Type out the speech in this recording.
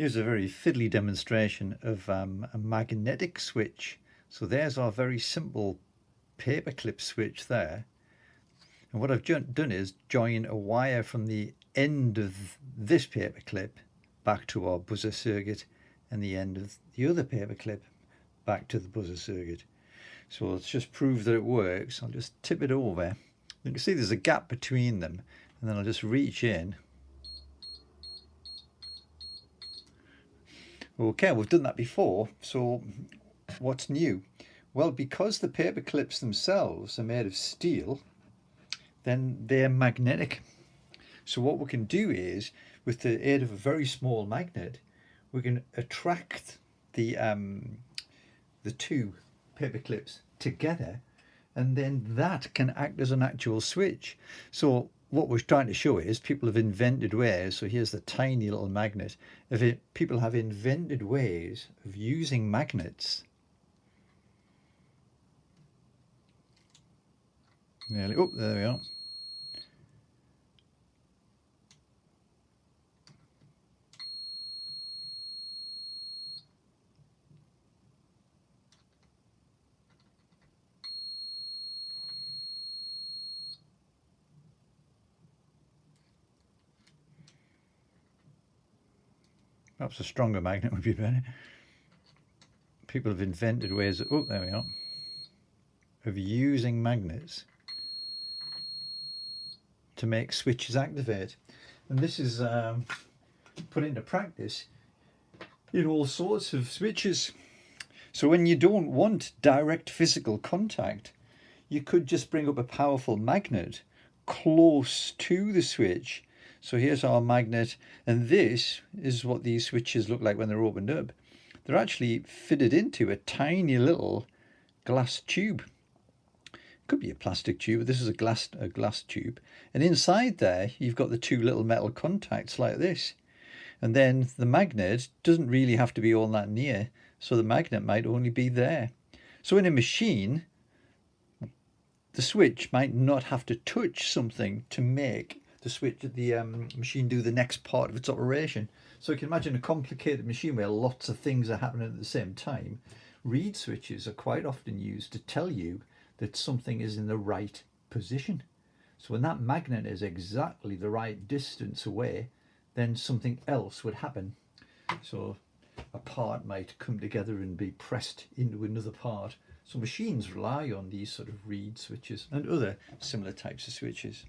Here's a very fiddly demonstration of a magnetic switch. So there's our very simple paperclip switch there. And what I've done is join a wire from the end of this paperclip back to our buzzer circuit and the end of the other paperclip back to the buzzer circuit. So let's just prove that it works. I'll just tip it over. You can see there's a gap between them, and then I'll just reach in. Okay, we've done that before, so what's new? Well, because the paper clips themselves are made of steel, then they're magnetic. So what we can do is, with the aid of a very small magnet, we can attract the two paper clips together, and then that can act as an actual switch. So what we're trying to show is people have invented ways. So here's the tiny little magnet. People have invented ways of using magnets. Nearly. Oh, there we are. Perhaps a stronger magnet would be better. People have invented ways of, oh, there we are, of using magnets to make switches activate. And this is put into practice in all sorts of switches. So when you don't want direct physical contact, you could just bring up a powerful magnet close to the switch. So here's our magnet, and this is what these switches look like when they're opened up. They're actually fitted into a tiny little glass tube. Could be a plastic tube, but this is a glass tube. And inside there, you've got the two little metal contacts like this. And then the magnet doesn't really have to be all that near, so the magnet might only be there. So in a machine, the switch might not have to touch something to make the machine do the next part of its operation. So you can imagine a complicated machine where lots of things are happening at the same time. Reed switches are quite often used to tell you that something is in the right position. So when that magnet is exactly the right distance away, then something else would happen. So a part might come together and be pressed into another part. So machines rely on these sort of reed switches and other similar types of switches.